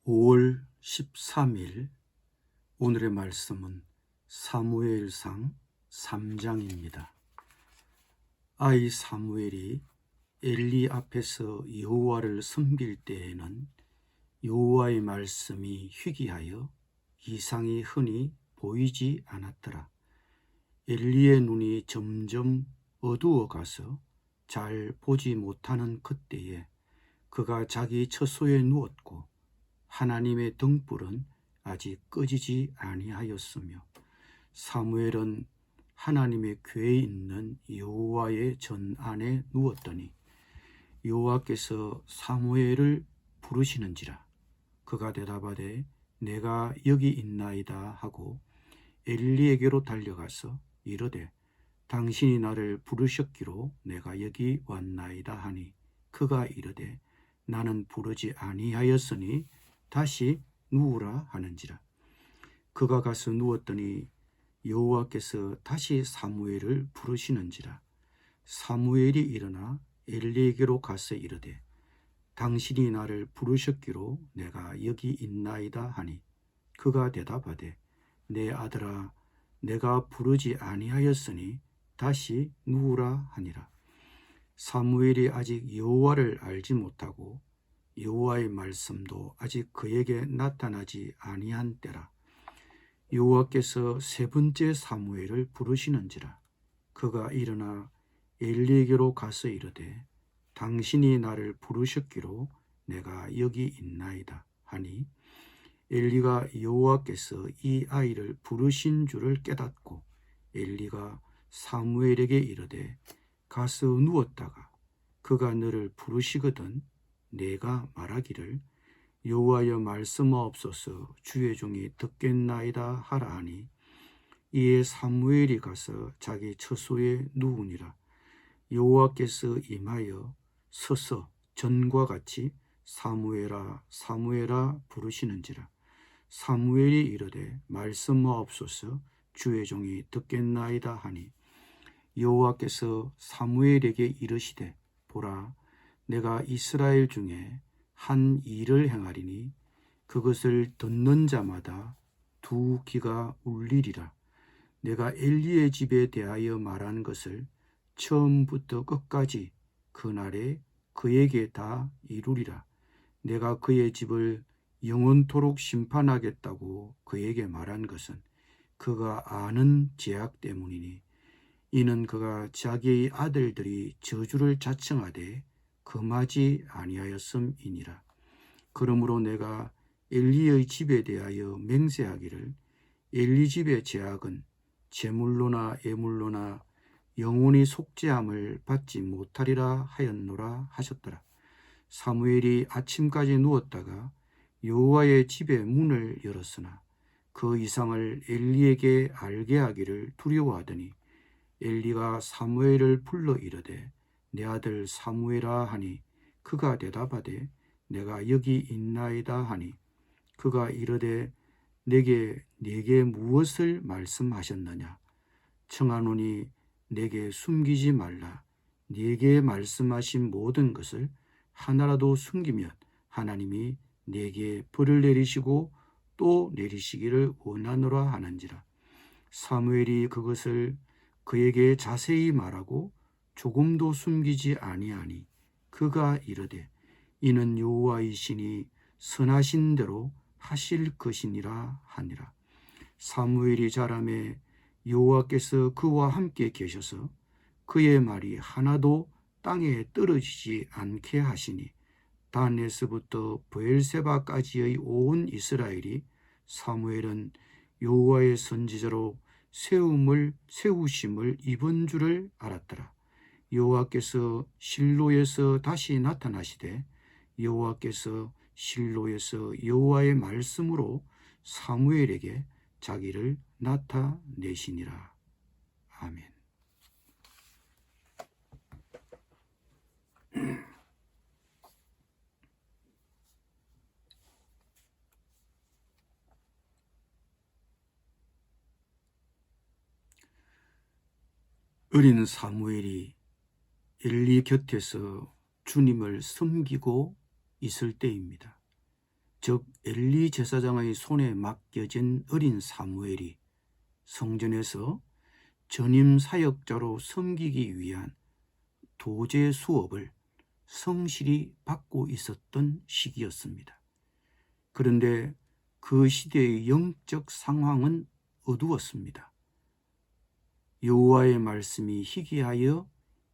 5월 13일 오늘의 말씀은 사무엘상 3장입니다. 아이 사무엘이 엘리 앞에서 여호와를 섬길 때에는 여호와의 말씀이 희귀하여 이상이 흔히 보이지 않았더라. 엘리의 눈이 점점 어두워가서 잘 보지 못하는 그때에 그가 자기 처소에 누웠고 하나님의 등불은 아직 꺼지지 아니하였으며 사무엘은 하나님의 궤에 있는 여호와의 전 안에 누웠더니 여호와께서 사무엘을 부르시는지라. 그가 대답하되 내가 여기 있나이다 하고 엘리에게로 달려가서 이르되 당신이 나를 부르셨기로 내가 여기 왔나이다 하니 그가 이르되 나는 부르지 아니하였으니 다시 누우라 하는지라. 그가 가서 누웠더니 여호와께서 다시 사무엘을 부르시는지라. 사무엘이 일어나 엘리에게로 가서 이르되 당신이 나를 부르셨기로 내가 여기 있나이다 하니 그가 대답하되 내 아들아 내가 부르지 아니하였으니 다시 누우라 하니라. 사무엘이 아직 여호와를 알지 못하고 여호와의 말씀도 아직 그에게 나타나지 아니한 때라. 여호와께서 세 번째 사무엘을 부르시는지라. 그가 일어나 엘리에게로 가서 이르되 당신이 나를 부르셨기로 내가 여기 있나이다 하니 엘리가 여호와께서 이 아이를 부르신 줄을 깨닫고 엘리가 사무엘에게 이르되 가서 누웠다가 그가 너를 부르시거든 내가 말하기를 여호와여 말씀하옵소서 주의 종이 듣겠나이다 하라 하니 이에 사무엘이 가서 자기 처소에 누우니라. 여호와께서 임하여 서서 전과 같이 사무엘아 사무엘아 부르시는지라. 사무엘이 이르되 말씀하옵소서 주의 종이 듣겠나이다 하니 여호와께서 사무엘에게 이르시되 보라 내가 이스라엘 중에 한 일을 행하리니 그것을 듣는 자마다 두 귀가 울리리라. 내가 엘리의 집에 대하여 말한 것을 처음부터 끝까지 그날에 그에게 다 이루리라. 내가 그의 집을 영원토록 심판하겠다고 그에게 말한 것은 그가 아는 죄악 때문이니 이는 그가 자기의 아들들이 저주를 자청하되 금하지 아니하였음이니라. 그러므로 내가 엘리의 집에 대하여 맹세하기를 엘리 집의 죄악은 제물로나 예물로나 영원히 속죄함을 받지 못하리라 하였노라 하셨더라. 사무엘이 아침까지 누웠다가 여호와의 집의 문을 열었으나 그 이상을 엘리에게 알게 하기를 두려워하더니 엘리가 사무엘을 불러 이르되 내 아들 사무엘아 하니 그가 대답하되 내가 여기 있나이다 하니 그가 이르되 내게 무엇을 말씀하셨느냐. 청하노니 내게 숨기지 말라. 내게 말씀하신 모든 것을 하나라도 숨기면 하나님이 내게 벌을 내리시고 또 내리시기를 원하노라 하는지라. 사무엘이 그것을 그에게 자세히 말하고 조금도 숨기지 아니하니 그가 이르되 이는 여호와이시니 선하신 대로 하실 것이니라 하니라. 사무엘이 자라매 여호와께서 그와 함께 계셔서 그의 말이 하나도 땅에 떨어지지 않게 하시니 단에서부터 브엘세바까지의 온 이스라엘이 사무엘은 여호와의 선지자로 세우심을 입은 줄을 알았더라. 여호와께서 실로에서 다시 나타나시되 여호와께서 실로에서 여호와의 말씀으로 사무엘에게 자기를 나타내시니라. 아멘. 어린 사무엘이 엘리 곁에서 주님을 섬기고 있을 때입니다. 즉 엘리 제사장의 손에 맡겨진 어린 사무엘이 성전에서 전임 사역자로 섬기기 위한 도제 수업을 성실히 받고 있었던 시기였습니다. 그런데 그 시대의 영적 상황은 어두웠습니다. 여호와의 말씀이 희귀하여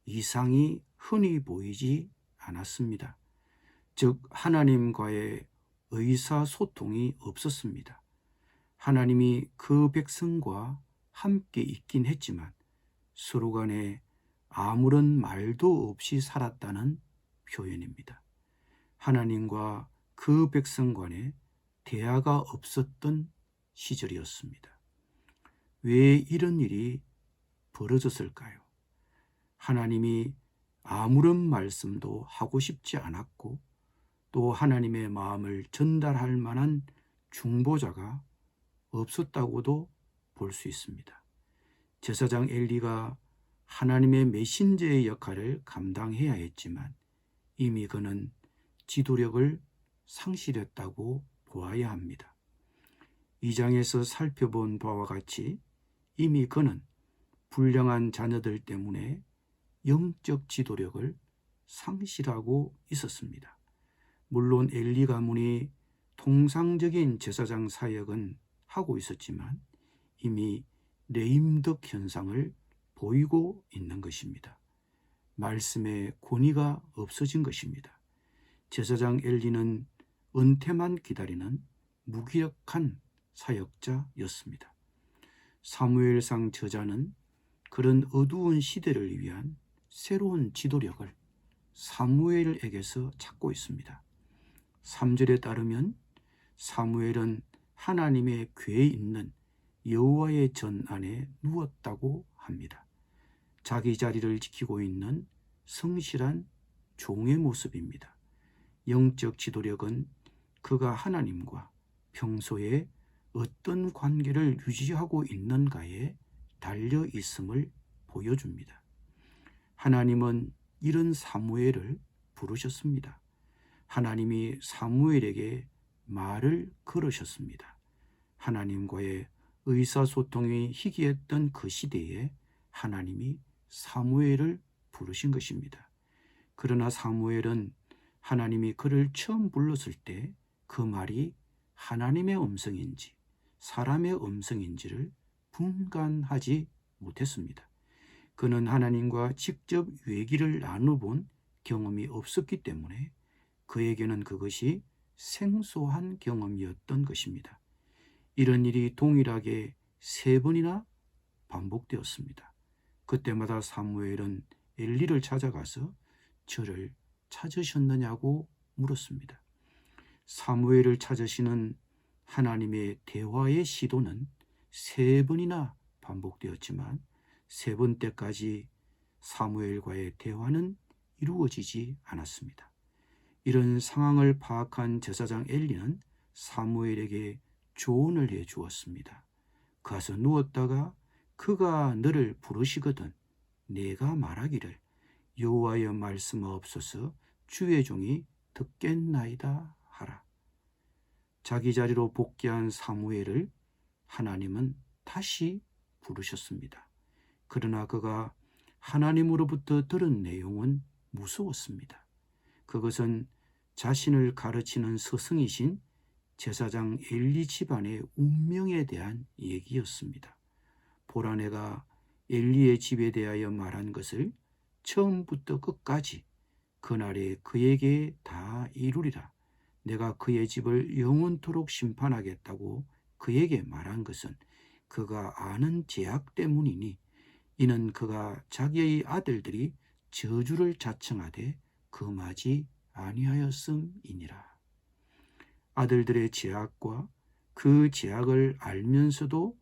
이상이 흔히 보이지 않았습니다. 즉 하나님과의 의사소통이 없었습니다. 하나님이 그 백성과 함께 있긴 했지만 서로 간에 아무런 말도 없이 살았다는 표현입니다. 하나님과 그 백성 간에 대화가 없었던 시절이었습니다. 왜 이런 일이 벌어졌을까요? 하나님이 아무런 말씀도 하고 싶지 않았고 또 하나님의 마음을 전달할 만한 중보자가 없었다고도 볼 수 있습니다. 제사장 엘리가 하나님의 메신저의 역할을 감당해야 했지만 이미 그는 지도력을 상실했다고 보아야 합니다. 2장에서 살펴본 바와 같이 이미 그는 불량한 자녀들 때문에 영적 지도력을 상실하고 있었습니다. 물론 엘리 가문이 통상적인 제사장 사역은 하고 있었지만 이미 레임덕 현상을 보이고 있는 것입니다. 말씀의 권위가 없어진 것입니다. 제사장 엘리는 은퇴만 기다리는 무기력한 사역자였습니다. 사무엘상 저자는 그런 어두운 시대를 위한 새로운 지도력을 사무엘에게서 찾고 있습니다. 3절에 따르면 사무엘은 하나님의 궤에 있는 여호와의 전 안에 누웠다고 합니다. 자기 자리를 지키고 있는 성실한 종의 모습입니다. 영적 지도력은 그가 하나님과 평소에 어떤 관계를 유지하고 있는가에 달려 있음을 보여줍니다. 하나님은 이런 사무엘을 부르셨습니다. 하나님이 사무엘에게 말을 걸으셨습니다. 하나님과의 의사소통이 희귀했던 그 시대에 하나님이 사무엘을 부르신 것입니다. 그러나 사무엘은 하나님이 그를 처음 불렀을 때 그 말이 하나님의 음성인지 사람의 음성인지를 분간하지 못했습니다. 그는 하나님과 직접 얘기를 나눠본 경험이 없었기 때문에 그에게는 그것이 생소한 경험이었던 것입니다. 이런 일이 동일하게 3번이나 반복되었습니다. 그때마다 사무엘은 엘리를 찾아가서 저를 찾으셨느냐고 물었습니다. 사무엘을 찾으시는 하나님의 대화의 시도는 3번이나 반복되었지만 3번째까지 사무엘과의 대화는 이루어지지 않았습니다. 이런 상황을 파악한 제사장 엘리는 사무엘에게 조언을 해 주었습니다. 가서 누웠다가 그가 너를 부르시거든 내가 말하기를 여호와의 말씀하옵소서 주의 종이 듣겠나이다 하라. 자기 자리로 복귀한 사무엘을 하나님은 다시 부르셨습니다. 그러나 그가 하나님으로부터 들은 내용은 무서웠습니다. 그것은 자신을 가르치는 스승이신 제사장 엘리 집안의 운명에 대한 얘기였습니다. 보라 내가 엘리의 집에 대하여 말한 것을 처음부터 끝까지 그날에 그에게 다 이루리라. 내가 그의 집을 영원토록 심판하겠다고 그에게 말한 것은 그가 아는 죄악 때문이니 이는 그가 자기의 아들들이 저주를 자청하되 금하지 아니하였음이니라. 아들들의 죄악과 그 죄악을 알면서도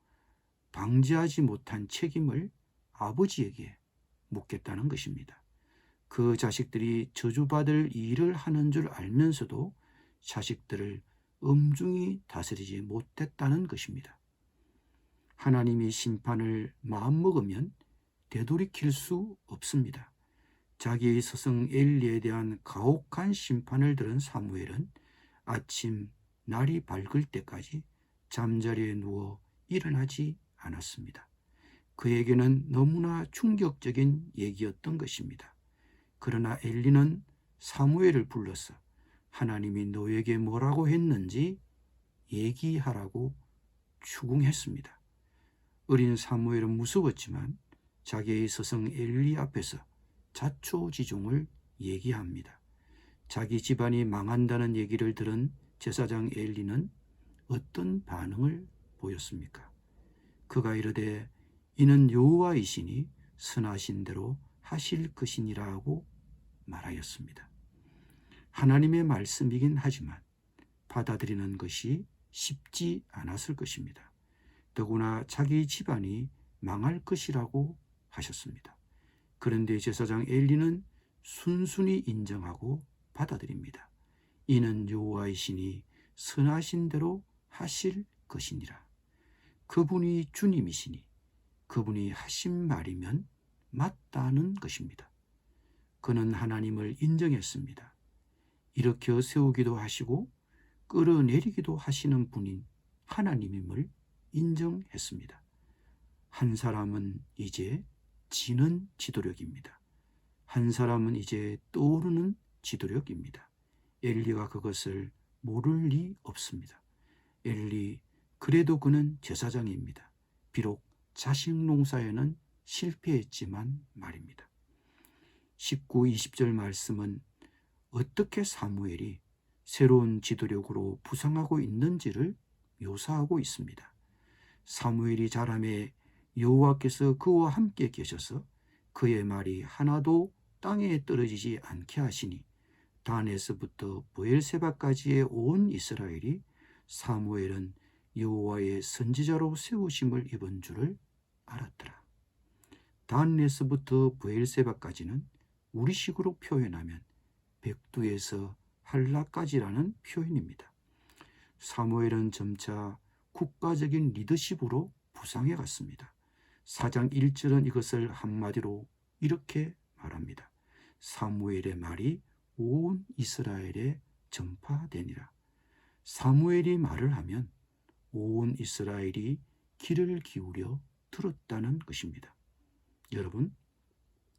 방지하지 못한 책임을 아버지에게 묻겠다는 것입니다. 그 자식들이 저주받을 일을 하는 줄 알면서도 자식들을 엄중히 다스리지 못했다는 것입니다. 하나님이 심판을 마음먹으면 되돌이킬 수 없습니다. 자기의 스승 엘리에 대한 가혹한 심판을 들은 사무엘은 아침 날이 밝을 때까지 잠자리에 누워 일어나지 않았습니다. 그에게는 너무나 충격적인 얘기였던 것입니다. 그러나 엘리는 사무엘을 불러서 하나님이 너에게 뭐라고 했는지 얘기하라고 추궁했습니다. 어린 사무엘은 무서웠지만 자기의 스승 엘리 앞에서 자초지종을 얘기합니다. 자기 집안이 망한다는 얘기를 들은 제사장 엘리는 어떤 반응을 보였습니까? 그가 이르되 이는 여호와이시니 선하신 대로 하실 것이니라고 말하였습니다. 하나님의 말씀이긴 하지만 받아들이는 것이 쉽지 않았을 것입니다. 더구나 자기 집안이 망할 것이라고 하셨습니다. 그런데 제사장 엘리는 순순히 인정하고 받아들입니다. 이는 여호와이시니 선하신 대로 하실 것이니라. 그분이 주님이시니 그분이 하신 말이면 맞다는 것입니다. 그는 하나님을 인정했습니다. 일으켜 세우기도 하시고 끌어내리기도 하시는 분인 하나님임을 인정했습니다. 한 사람은 이제 지는 지도력입니다. 한 사람은 이제 떠오르는 지도력입니다. 엘리가 그것을 모를 리 없습니다. 엘리, 그래도 그는 제사장입니다. 비록 자식 농사에는 실패했지만 말입니다. 19, 20절 말씀은 어떻게 사무엘이 새로운 지도력으로 부상하고 있는지를 묘사하고 있습니다. 사무엘이 자라매 여호와께서 그와 함께 계셔서 그의 말이 하나도 땅에 떨어지지 않게 하시니 단에서부터 브엘세바까지의 온 이스라엘이 사무엘은 여호와의 선지자로 세우심을 입은 줄을 알았더라. 단에서부터 브엘세바까지는 우리식으로 표현하면 백두에서 한라까지라는 표현입니다. 사무엘은 점차 국가적인 리더십으로 부상해 갔습니다. 4장 1절은 이것을 한마디로 이렇게 말합니다. 사무엘의 말이 온 이스라엘에 전파되니라. 사무엘이 말을 하면 온 이스라엘이 귀를 기울여 들었다는 것입니다. 여러분,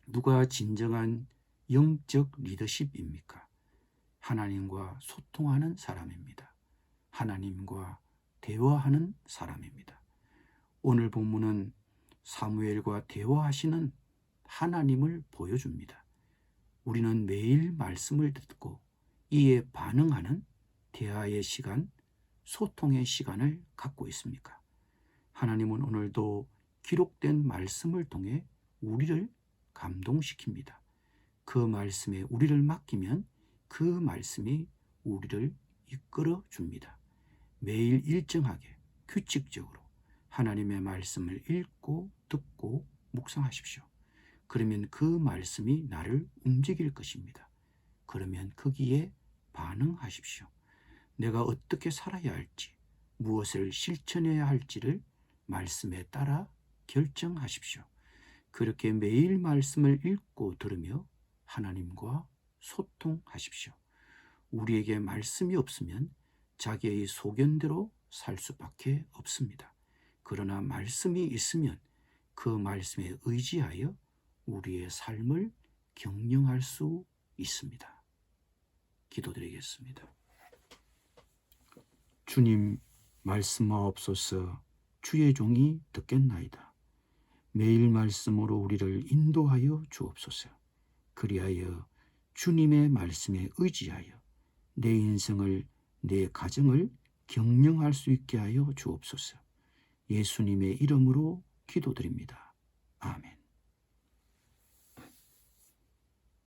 누가 진정한 영적 리더십입니까? 하나님과 소통하는 사람입니다. 하나님과 대화하는 사람입니다. 오늘 본문은 사무엘과 대화하시는 하나님을 보여줍니다. 우리는 매일 말씀을 듣고 이에 반응하는 대화의 시간, 소통의 시간을 갖고 있습니까? 하나님은 오늘도 기록된 말씀을 통해 우리를 감동시킵니다. 그 말씀에 우리를 맡기면 그 말씀이 우리를 이끌어 줍니다. 매일 일정하게 규칙적으로 하나님의 말씀을 읽고 듣고 묵상하십시오. 그러면 그 말씀이 나를 움직일 것입니다. 그러면 거기에 반응하십시오. 내가 어떻게 살아야 할지, 무엇을 실천해야 할지를 말씀에 따라 결정하십시오. 그렇게 매일 말씀을 읽고 들으며 하나님과 소통하십시오. 우리에게 말씀이 없으면 자기의 소견대로 살 수밖에 없습니다. 그러나 말씀이 있으면 그 말씀에 의지하여 우리의 삶을 경영할 수 있습니다. 기도드리겠습니다. 주님, 말씀하옵소서. 주의 종이 듣겠나이다. 매일 말씀으로 우리를 인도하여 주옵소서. 그리하여 주님의 말씀에 의지하여 내 인생을, 내 가정을 경영할 수 있게 하여 주옵소서. 예수님의 이름으로 기도드립니다. 아멘.